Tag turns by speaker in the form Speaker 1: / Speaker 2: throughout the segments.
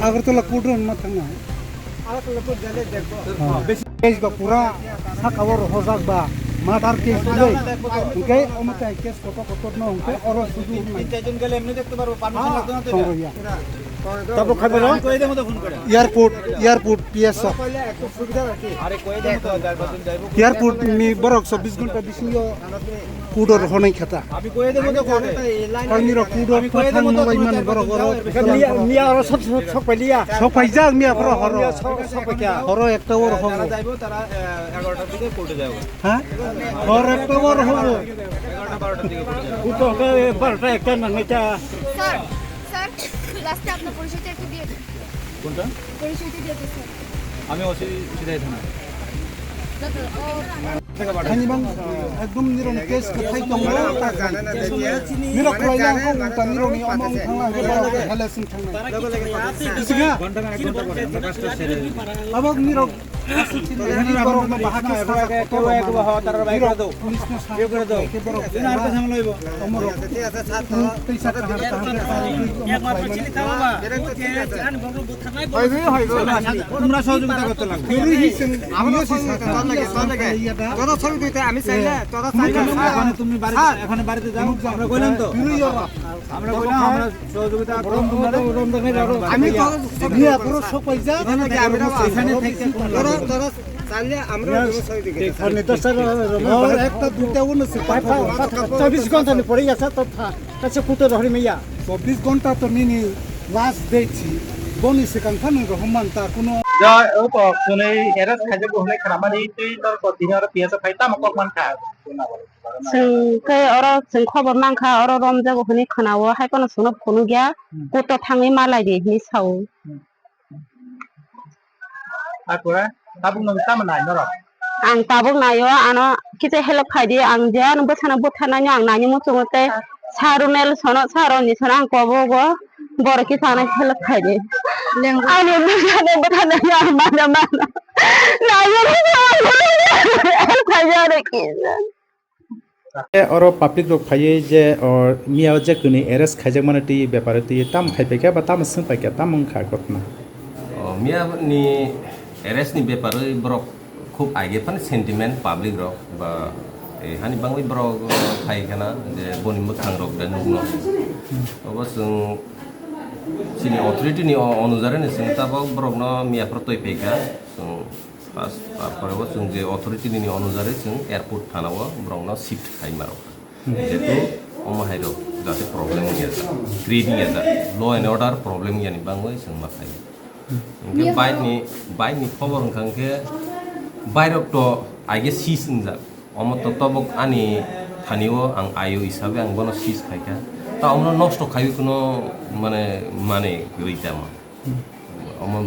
Speaker 1: Agartala kudron matanga. Kes ba pura sakawar hojak ba matar kes dai. Oke, omata kes koto no oke oro sudu.
Speaker 2: তিনজন গেলে এমনি দেখতে পারবো permission লাগবে না তো
Speaker 1: তারপর খাবে না
Speaker 2: কইদের মধ্যে ফোন করে
Speaker 1: এয়ারপোর্ট পিএস
Speaker 2: আরে কইদের মধ্যে যাইবো যাইবো
Speaker 1: এয়ারপোর্ট নি বরক 24 ঘন্টা বিসিও কুডর হনাই খাতা
Speaker 2: আমি কইদের মধ্যে করে
Speaker 1: কর্মীরা কুডর
Speaker 2: কইদের মধ্যে
Speaker 1: মানে বরক
Speaker 2: মিয়া আর সব পাইলিয়া
Speaker 1: সব পাইজা মিয়া বড় হর
Speaker 2: সব পাইয়া
Speaker 1: হর একটা ওর হবো
Speaker 2: তারা যাইবো তারা 11টার দিকে কোর্টে যাবো
Speaker 1: হ্যাঁ হর একটা ওর হবো
Speaker 2: 11টা 12টার দিকে কোর্টে যাবো
Speaker 1: কুটো 12টা একটা নাঙ্গিটা
Speaker 3: স্যার স্যার লাস্টে আপনার পরিচয়টা একটু দিয়ে দিন
Speaker 2: কোনটা
Speaker 3: পরিচয়টা দিয়ে দিন স্যার
Speaker 2: আমি ওসি সিধাই থানা
Speaker 1: Hani bang ekdom nirong kes kathai tong niro kroilang ko ta niro ni omong thangla ke baro ke halasin thangna isiga abak niro ni baro ma bahaka
Speaker 2: কেউ এক বাহ তার বাইক করে দাও
Speaker 1: pulis na sa
Speaker 2: কেউ করে দাও
Speaker 1: ke baro
Speaker 2: না আর কথা লইব
Speaker 1: omoro paisa tahar
Speaker 2: একমাত্র চিনি খাওয়া তোমরা সহযোগিতা করতে লাগবে
Speaker 1: আমিও সিসা
Speaker 4: তোরা ছবি দিতে আমি চাইলে তোরা চাইলে
Speaker 2: এখন তুমি এখন বাড়িতে যাও আমরা কইলাম তো আমরা কইলাম আমরা সহযোগিতা করব তোমরা
Speaker 4: আমি
Speaker 1: নিয়া পুরো সব পয়সা
Speaker 2: এখানে থেকে
Speaker 4: তোরা চাইলে আমরা ছবি দিতে
Speaker 1: একটা দুটা উনছে
Speaker 4: 24 ঘন্টা পড়ে গেছে তো কাছে ফুটে ধরে মিয়া
Speaker 1: 24 ঘন্টা তো নিনি লাস্ট দেখছি বনি সেখান ফান রহমান তা কোনো
Speaker 5: do ở bọc từ này eras khai cho hôm nay khả năng đi tuy nó có tí nữa phía sau phải ta một con man khả
Speaker 6: जों के अर जों खबर नांखा अर रम जागो हनि खोनावो हाय कोन सुनो फोनु गया गत थाङै मालाय दे नि Sao
Speaker 5: aku ra ta bung nang ta mà này nó rồi
Speaker 6: आं ताबुक नायो आनो किते हेल्प खायदि आं जे नंबो थाना बोथानानि आं नानि मुचोंते सारुनेल सनो सारनि सनो आं कबो बर कि थाना हेल्प खायदि आनि बोथानानि आं माना नायो हेल्प खायदि आरो कि
Speaker 5: और पब्लिक लोग खाये जे और मिया जे कुनी एरेस खाजे माने ती व्यापार ती ताम खाइ पे क्या बता मसन पे क्या ताम खा कोतना
Speaker 7: मिया नि एरेस नि व्यापार ब्रक खूब आगे फान सेंटिमेंट पब्लिक रक बा हानि बांगै ब्रक खाइ खाना जे बनि मोखां रक दा नुनो अबस जों सिनि अथॉरिटी नि अनुसारे ने जों ताबो ब्रक न मिया फ्र तय पेका जों फार्स्ट पारबो जों जे अथॉरिटी नि अनुसारे जों एयरपोर्ट थानाव ब्रक न शिफ्ट खाइ मारो जेतु अमहायरो जाते प्रॉब्लम गया क्रिएटिंग या लॉ एंड ऑर्डर प्रॉब्लम यानि बांगै जों मा खाइ इनके बाइकनि खबर खांके बाइरक तो आगे सीस इंजा अमत तबक आनि थानिओ आं आयो हिसाबै आं बनो सीस खाइका ता अमनो नष्ट खाइ कुनो माने गैतामा अमन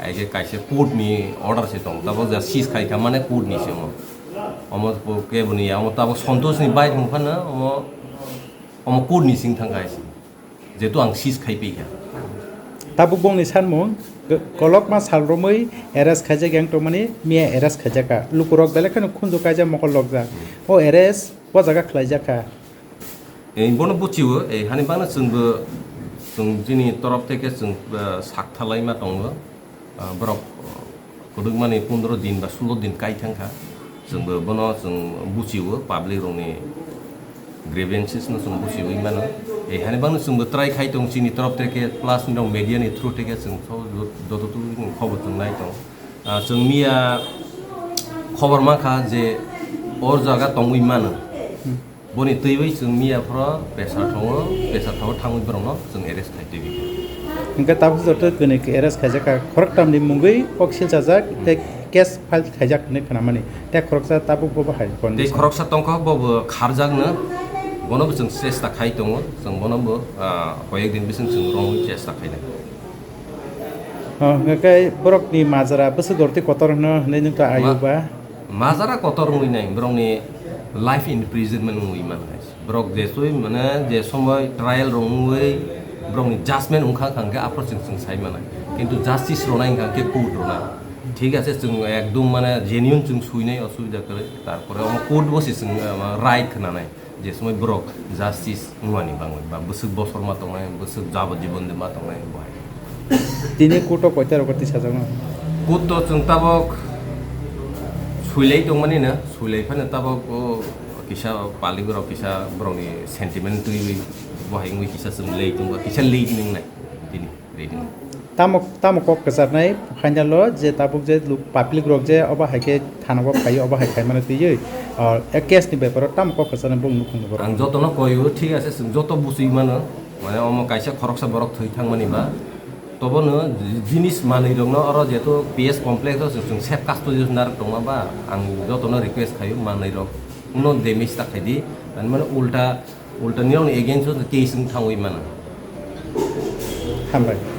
Speaker 7: आगे काइसे कोर्ट नि ऑर्डर से दं तब जा सीस खाइका माने कोर्ट नि सेम अमत के बनि अम तब संतोष नि बाइक हुफाना अम कोर्ट नि सिं थांगाइसि जेतु आं सीस खाइपेका
Speaker 5: ताबुक बंनि सानमु कलक मा सालरमै एरेस खाजे ग्यां तो माने मिया एरेस खाजाका लुकुरक दाले खन खुनजो काजा मकल लगजा ओ एरेस व जागा खलाइजाका
Speaker 7: ए बनो बुचिवो ए हानि बाना जोंबो जों जोंनि तरफ থেকে जों साकथालाय मा दङ ब्रक कुदुक माने 15 दिन बा 16 दिन काइथांखा जोंबो बनो जों बुचिवो पाब्लिक रंनि ग्रेवेंसेस न जों बुचिवो मानो ए हानि बाना जोंबो ट्राइ खाइथं जोंनि तरफ থেকে प्लास नि मिडिया नि थ्रु থেকে जों जततु खबर जोंनाय दं जों मिया खबर माखा जे और जागा दंगै मानो बनि तैबै जों मियाफ्र बेसार थाव थाङै ब्रंनो जों एरेस्ट खाइदेबि
Speaker 5: इनका ताबु जत कने एरेस खाजाका खरक तामनि मुंगै पक्सिल जाजाक ते केस फाइल खाजाक ने खना माने ते खरकसा ताबु बो बाहाय कोन
Speaker 7: ते खरकसा तंखौ बबो खारजाकनो बनबो जों चेष्टा खाइ दङ जों बनबो कयेक दिन बिसिम जों रं चेष्टा खाइनाय
Speaker 5: गकै बरकनि माजरा बसु गरते कतर न नै नता आयुबा
Speaker 7: माजरा कतर मुइनाय ब्रंनि लाइफ इनप्रिजनमेंट मुइमान ब्रक जेसोय माने जे समय ट्रायल रंगै ब्रंनि जाजमेंट उखा खांगे आफर जों साइमानाय किन्तु जस्टिस रनाय खांगे कोर्ट रना ठीक আছে जों एकदम माने जेन्युइन जों सुइनाय असुबिदा करे तारपरे कोर्ट बसि जों राइट होनानै যে সময় ব্রক জাস্টিস নুয়ানি বাংলা বা বসুক বছর মা তংনাই বসুক যাবজ্জীবন মা তংনাই বহাই
Speaker 5: তিনি কুটো কয়তার করতে সাজানো
Speaker 7: কুত जों ताबक सुइलाय दंमानि ना सुइलायफानो ताबक किसा पालिगराव किसा ब्रनि सेन्टिमेन्ट तुइ बहायङै किसा जों लै दंबा किसा लै नंनाय दिनि रेदिं
Speaker 5: तामक कसारनाय खान्यालो जे ताबुक जे पाब्लिक रक जे अबा हायके थानाबो फायो अबा हायखाय माने तुइयै एक केसनि बेपाराव तामक कसारना बुंनु खुंनो
Speaker 7: आं जतनो कयो ठीक আছে जत बुसुइ मानो माने अम कायसा खरकसा बरक थै थांमानिबा तबनो जिनिस मानै दंनो अर जेतो पीएस कमप्लेक्स जों सेफ कास्टडि नार दंबा आं जतनो रिक्वेस्ट खायो मानै रक उनो डेमेज ताखायदि माने उल्टा नियाव एगेन्स्ट केस थांगै मानो
Speaker 5: हामबाय